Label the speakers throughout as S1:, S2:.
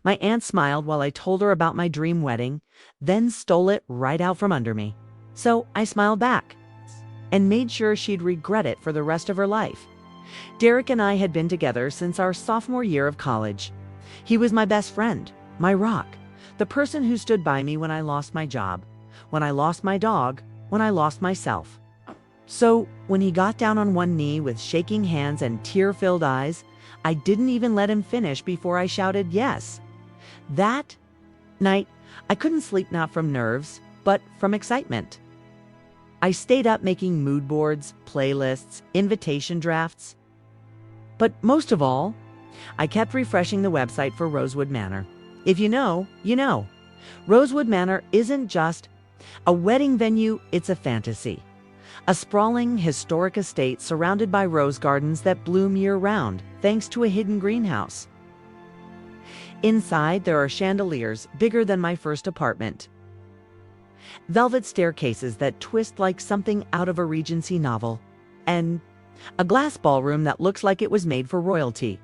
S1: My aunt smiled while I told her about my dream wedding, then stole it right out from under me. So I smiled back and made sure she'd regret it for the rest of her life. Derek and I had been together since our sophomore year of college. He was my best friend, my rock, the person who stood by me when I lost my job, when I lost my dog, when I lost myself. So when he got down on one knee with shaking hands and tear-filled eyes, I didn't even let him finish before I shouted yes. That night, I couldn't sleep, not from nerves, but from excitement. I stayed up making mood boards, playlists, invitation drafts. But most of all, I kept refreshing the website for Rosewood Manor. If you know, you know. Rosewood Manor isn't just a wedding venue, it's a fantasy. A sprawling, historic estate surrounded by rose gardens that bloom year-round, thanks to a hidden greenhouse. Inside, there are chandeliers bigger than my first apartment. Velvet staircases that twist like something out of a Regency novel. And a glass ballroom that looks like it was made for royalty.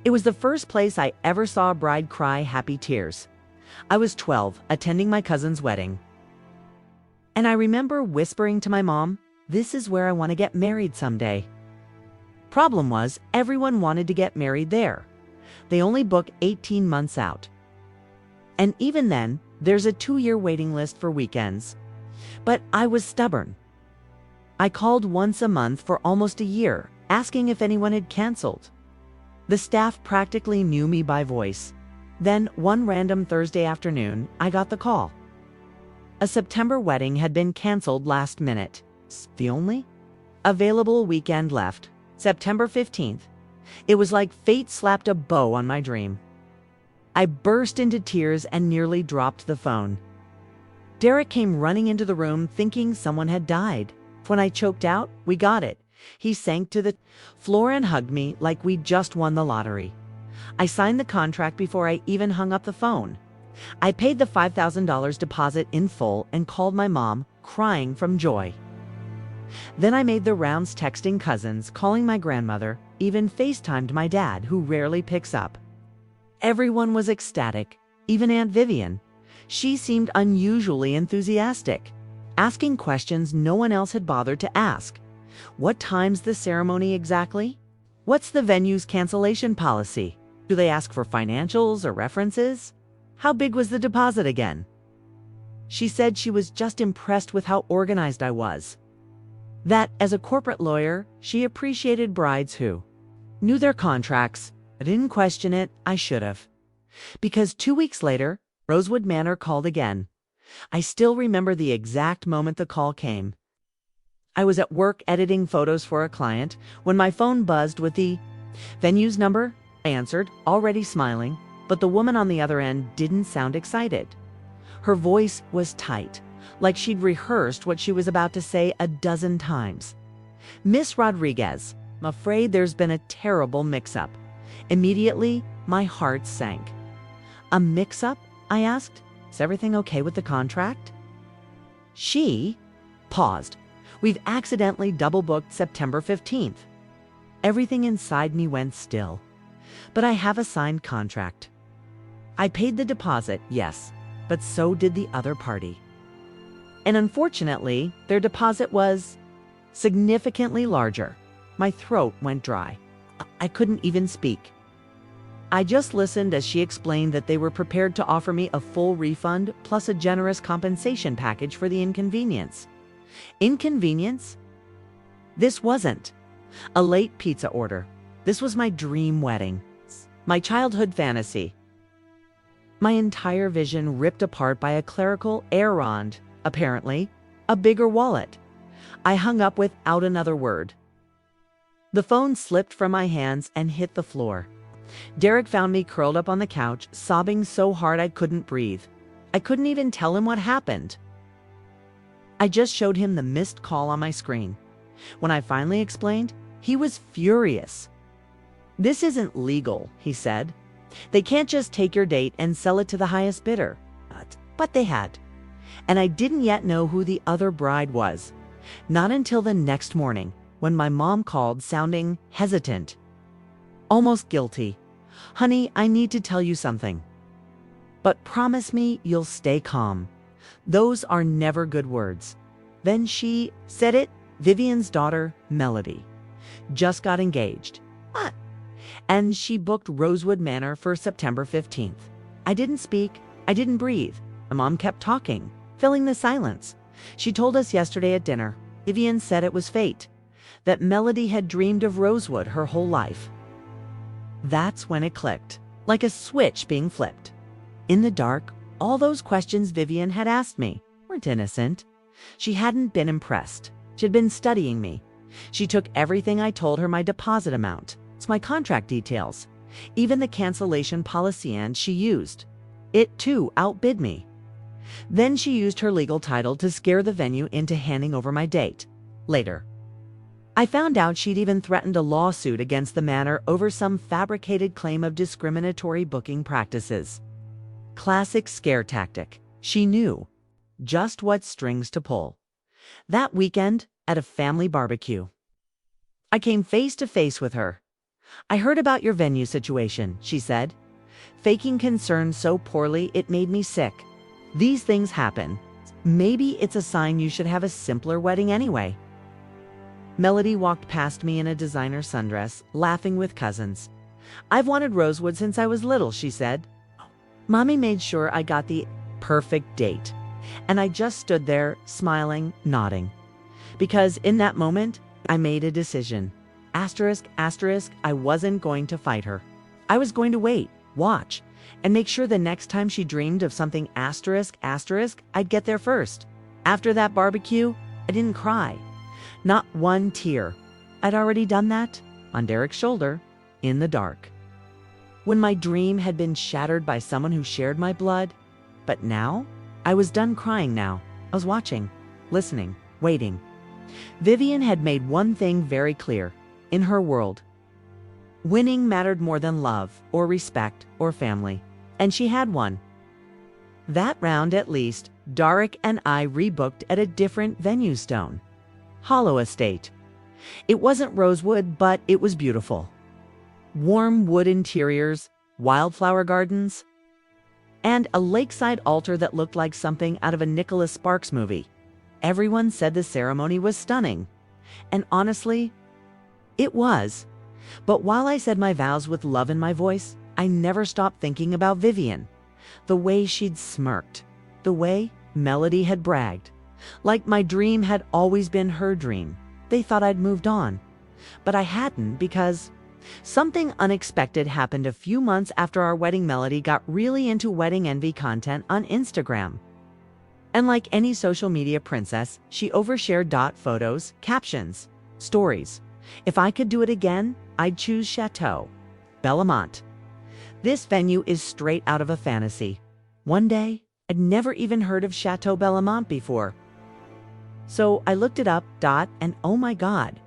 S1: It was the first place I ever saw a bride cry happy tears. I was 12, attending my cousin's wedding. And I remember whispering to my mom, "This is where I want to get married someday." Problem was, everyone wanted to get married there. They only book 18 months out. And even then, there's a 2-year waiting list for weekends. But I was stubborn. I called once a month for almost a year, asking if anyone had canceled. The staff practically knew me by voice. Then, one random Thursday afternoon, I got the call. A September wedding had been canceled last minute. The only available weekend left, September 15th. It was like fate slapped a bow on my dream. I burst into tears and nearly dropped the phone. Derek came running into the room thinking someone had died. When I choked out, "We got it," he sank to the floor and hugged me like we'd just won the lottery. I signed the contract before I even hung up the phone. I paid the $5,000 deposit in full and called my mom, crying from joy. Then I made the rounds texting cousins, calling my grandmother, even FaceTimed my dad, who rarely picks up. Everyone was ecstatic, even Aunt Vivian. She seemed unusually enthusiastic, asking questions no one else had bothered to ask. What time's the ceremony exactly? What's the venue's cancellation policy? Do they ask for financials or references? How big was the deposit again? She said she was just impressed with how organized I was. That, as a corporate lawyer, she appreciated brides who knew their contracts. I didn't question it, I should have. Because 2 weeks later, Rosewood Manor called again. I still remember the exact moment the call came. I was at work editing photos for a client when my phone buzzed with the venue's number. I answered, already smiling, but the woman on the other end didn't sound excited. Her voice was tight, like she'd rehearsed what she was about to say a dozen times. "Miss Rodriguez, I'm afraid there's been a terrible mix-up." Immediately, my heart sank. "A mix-up?" I asked. "Is everything okay with the contract?" She paused. "We've accidentally double-booked September 15th. Everything inside me went still. "But I have a signed contract." I paid the deposit, yes, but so did the other party. And unfortunately, their deposit was significantly larger. My throat went dry. I couldn't even speak. I just listened as she explained that they were prepared to offer me a full refund plus a generous compensation package for the inconvenience. Inconvenience? This wasn't a late pizza order. This was my dream wedding, my childhood fantasy. My entire vision ripped apart by a clerical errand, apparently, a bigger wallet. I hung up without another word. The phone slipped from my hands and hit the floor. Derek found me curled up on the couch, sobbing so hard I couldn't breathe. I couldn't even tell him what happened. I just showed him the missed call on my screen. When I finally explained, he was furious. "This isn't legal," he said. "They can't just take your date and sell it to the highest bidder." But they had. And I didn't yet know who the other bride was. Not until the next morning, when my mom called, sounding hesitant, almost guilty. "Honey, I need to tell you something." But promise me you'll stay calm. Those are never good words. Then she said it, Vivian's daughter, Melody, just got engaged. What? And she booked Rosewood Manor for September 15th. I didn't speak. I didn't breathe. My mom kept talking, filling the silence. She told us yesterday at dinner. Vivian said it was fate, that Melody had dreamed of Rosewood her whole life. That's when it clicked, like a switch being flipped. In the dark, all those questions Vivian had asked me weren't innocent. She hadn't been impressed. She'd been studying me. She took everything I told her, my deposit amount, my contract details, even the cancellation policy, and she used it to outbid me. Then she used her legal title to scare the venue into handing over my date. Later, I found out she'd even threatened a lawsuit against the manor over some fabricated claim of discriminatory booking practices. Classic scare tactic. She knew just what strings to pull. That weekend, at a family barbecue, I came face to face with her. I heard about your venue situation, she said, faking concern so poorly it made me sick. These things happen. Maybe it's a sign you should have a simpler wedding anyway. Melody walked past me in a designer sundress, laughing with cousins. I've wanted Rosewood since I was little, she said. Mommy made sure I got the perfect date, and I just stood there, smiling, nodding. Because in that moment, I made a decision. Asterisk, asterisk, I wasn't going to fight her. I was going to wait, watch, and make sure the next time she dreamed of something asterisk, asterisk, I'd get there first. After that barbecue, I didn't cry. Not one tear. I'd already done that, on Derek's shoulder, in the dark. When my dream had been shattered by someone who shared my blood. But now, I was done crying now. I was watching, listening, waiting. Vivian had made one thing very clear. In her world, winning mattered more than love or respect or family, and she had won. That round, at least, Darek and I rebooked at a different venue stone. Hollow Estate. It wasn't Rosewood, but it was beautiful. Warm wood interiors, wildflower gardens, and a lakeside altar that looked like something out of a Nicholas Sparks movie. Everyone said the ceremony was stunning, and honestly, it was. But while I said my vows with love in my voice, I never stopped thinking about Vivian. The way she'd smirked. The way Melody had bragged. Like my dream had always been her dream. They thought I'd moved on. But I hadn't, because something unexpected happened a few months after our wedding. Melody got really into wedding envy content on Instagram. And like any social media princess, she overshared photos, captions, stories. If I could do it again, I'd choose Chateau Bellamont. This venue is straight out of a fantasy. One day, I'd never even heard of Chateau Bellamont before. So I looked it up, and oh my God,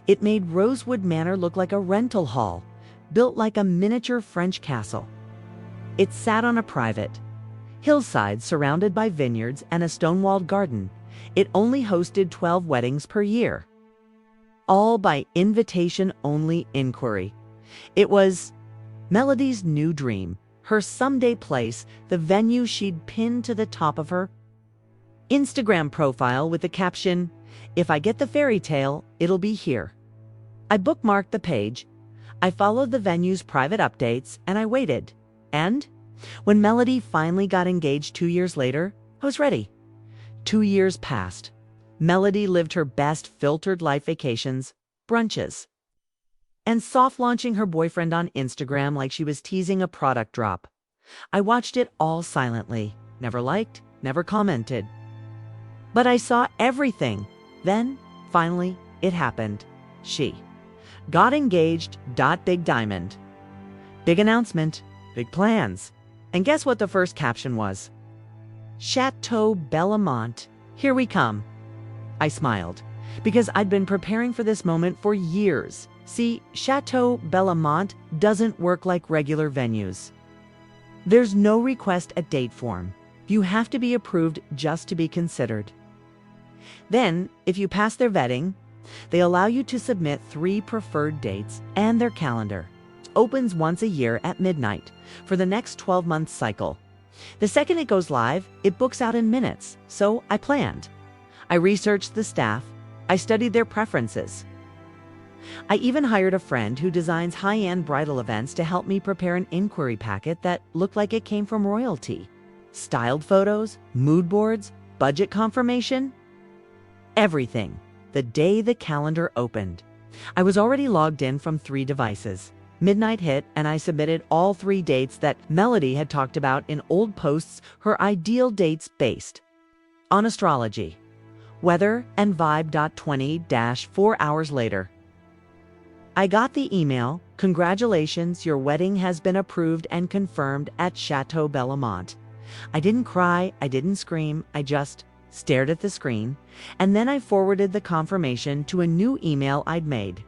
S1: it made Rosewood Manor look like a rental hall, built like a miniature French castle. It sat on a private hillside surrounded by vineyards and a stone-walled garden. It only hosted 12 weddings per year. All by invitation-only inquiry. It was Melody's new dream, her someday place, the venue she'd pinned to the top of her Instagram profile with the caption, "If I get the fairy tale, it'll be here." I bookmarked the page. I followed the venue's private updates, and I waited. And when Melody finally got engaged 2 years later, I was ready. 2 years passed. Melody lived her best filtered life, vacations, brunches, and soft launching her boyfriend on Instagram like she was teasing a product drop. I watched it all silently, never liked, never commented. But I saw everything. Then, finally, it happened. She got engaged. Big diamond. Big announcement, big plans. And guess what the first caption was? Chateau Bellamont. Here we come. I smiled, because I'd been preparing for this moment for years. See, Chateau Bellamont doesn't work like regular venues. There's no request at date form. You have to be approved just to be considered. Then, if you pass their vetting, they allow you to submit 3 preferred dates and their calendar. It opens once a year at midnight for the next 12-month cycle. The second it goes live, it books out in minutes, so I planned. I researched the staff, I studied their preferences. I even hired a friend who designs high-end bridal events to help me prepare an inquiry packet that looked like it came from royalty. Styled photos, mood boards, budget confirmation, everything. The day the calendar opened, I was already logged in from 3 devices. Midnight hit and I submitted all 3 dates that Melody had talked about in old posts, her ideal dates based on astrology. Weather and vibe. 20-4 hours later, I got the email, "Congratulations, your wedding has been approved and confirmed at Chateau Bellamont." I didn't cry, I didn't scream, I just stared at the screen, and then I forwarded the confirmation to a new email I'd made,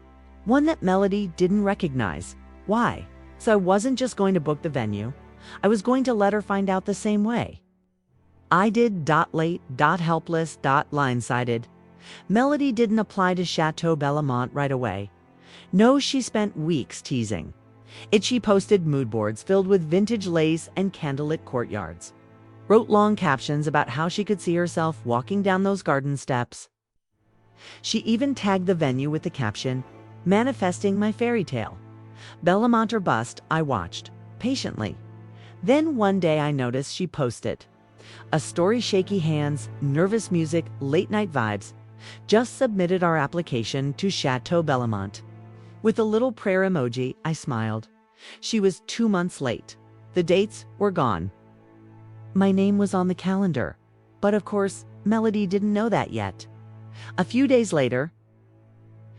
S1: one that Melody didn't recognize. Why? So I wasn't just going to book the venue, I was going to let her find out the same way. I did .late, .helpless, .linesided. Melody didn't apply to Chateau Bellamont right away. No, she spent weeks teasing. She posted mood boards filled with vintage lace and candlelit courtyards. Wrote long captions about how she could see herself walking down those garden steps. She even tagged the venue with the caption, "Manifesting my fairy tale." Bellamont or bust, I watched, patiently. Then one day I noticed she posted a story, shaky hands, nervous music, late night vibes. Just submitted our application to Chateau Bellamont. With a little prayer emoji, I smiled. She was 2 months late. The dates were gone. My name was on the calendar, but of course, Melody didn't know that yet. A few days later,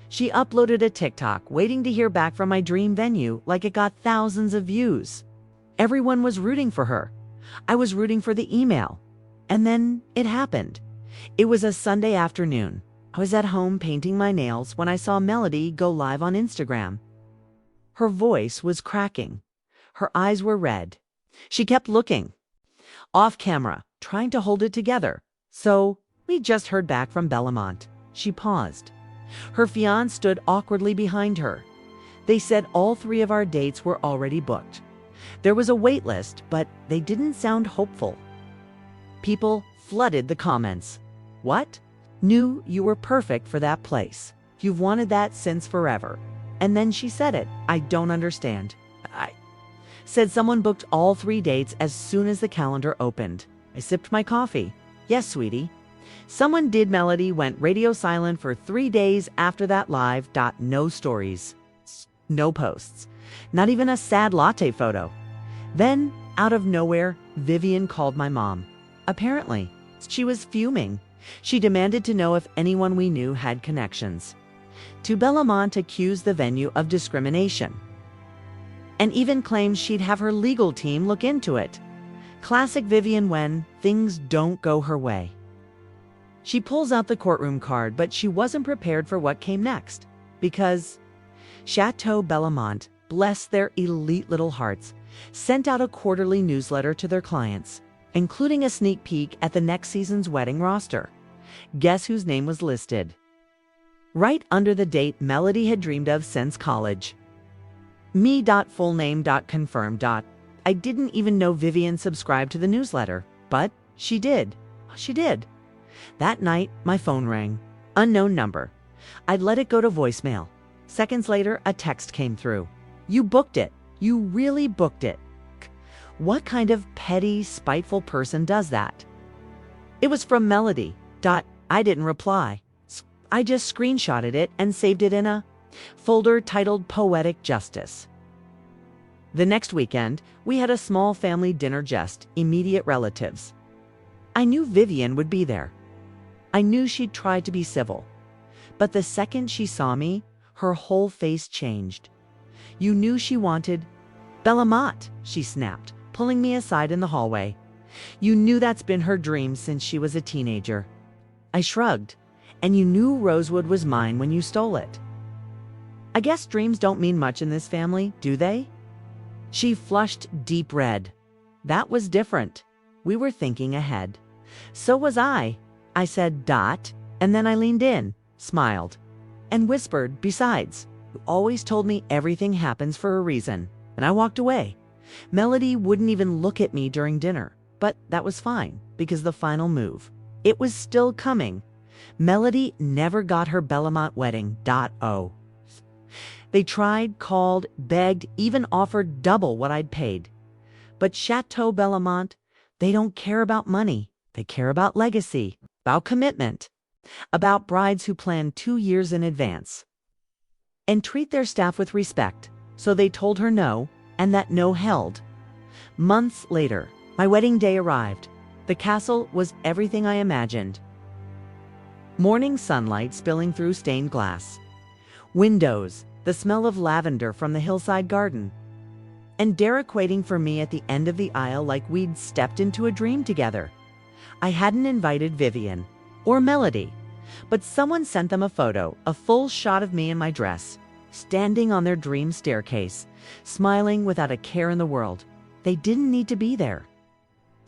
S1: she uploaded a TikTok waiting to hear back from my dream venue like it got thousands of views. Everyone was rooting for her. I was rooting for the email. And then it happened. It was a Sunday afternoon. I was at home painting my nails when I saw Melody go live on Instagram. Her voice was cracking. Her eyes were red. She kept looking off camera, trying to hold it together. "So, we just heard back from Bellamont." She paused. Her fiancé stood awkwardly behind her. "They said all 3 of our dates were already booked. There was a wait list, but they didn't sound hopeful." People flooded the comments. "What? Knew you were perfect for that place. You've wanted that since forever." And then she said it. "I don't understand." I said someone booked all 3 dates as soon as the calendar opened. I sipped my coffee. "Yes, sweetie. Someone did." Melody went radio silent for 3 days after that live. No stories. No posts. Not even a sad latte photo. Then, out of nowhere, Vivian called my mom. Apparently, she was fuming. She demanded to know if anyone we knew had connections to Bellamont, accused the venue of discrimination, and even claimed she'd have her legal team look into it. Classic Vivian when things don't go her way. She pulls out the courtroom card, but she wasn't prepared for what came next, because Chateau Bellamont, bless their elite little hearts, sent out a quarterly newsletter to their clients, including a sneak peek at the next season's wedding roster. Guess whose name was listed? Right under the date Melody had dreamed of since college. Me. Full name. Confirmed. I didn't even know Vivian subscribed to the newsletter, but she did. She did. That night, my phone rang. Unknown number. I'd let it go to voicemail. Seconds later, a text came through. "You booked it. You really booked it." What kind of petty, spiteful person does that? It was from Melody. I didn't reply. I just screenshotted it and saved it in a folder titled Poetic Justice. The next weekend, we had a small family dinner, just immediate relatives. I knew Vivian would be there. I knew she'd try to be civil. But the second she saw me, her whole face changed. "You knew she wanted Bellamont," she snapped, pulling me aside in the hallway. "You knew that's been her dream since she was a teenager." I shrugged. "And you knew Rosewood was mine when you stole it." "I guess dreams don't mean much in this family, do they?" She flushed deep red. That was different. We were thinking ahead. "So was I." I said, and then I leaned in, smiled, and whispered, "Besides, you always told me everything happens for a reason." And I walked away. Melody wouldn't even look at me during dinner. But that was fine, because the final move, it was still coming. Melody never got her Bellamont wedding. Oh. They tried, called, begged, even offered double what I'd paid. But Chateau Bellamont, they don't care about money. They care about legacy, about commitment, about brides who plan 2 years in advance and treat their staff with respect. So they told her no, and that no held. Months later, my wedding day arrived. The castle was everything I imagined. Morning sunlight spilling through stained glass. Windows, the smell of lavender from the hillside garden. And Derek waiting for me at the end of the aisle like we'd stepped into a dream together. I hadn't invited Vivian or Melody, but someone sent them a photo, a full shot of me in my dress, standing on their dream staircase, smiling without a care in the world. They didn't need to be there.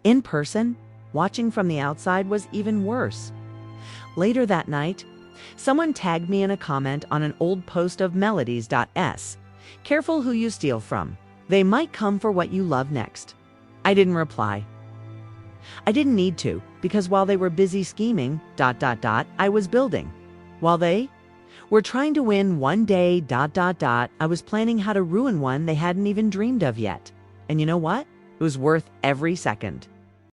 S1: In person, watching from the outside was even worse. Later that night, someone tagged me in a comment on an old post of Melodies.s. Careful who you steal from. They might come for what you love next. I didn't reply. I didn't need to, because while they were busy scheming, I was building. While they were trying to win one day, I was planning how to ruin one they hadn't even dreamed of yet. And you know what? It was worth every second.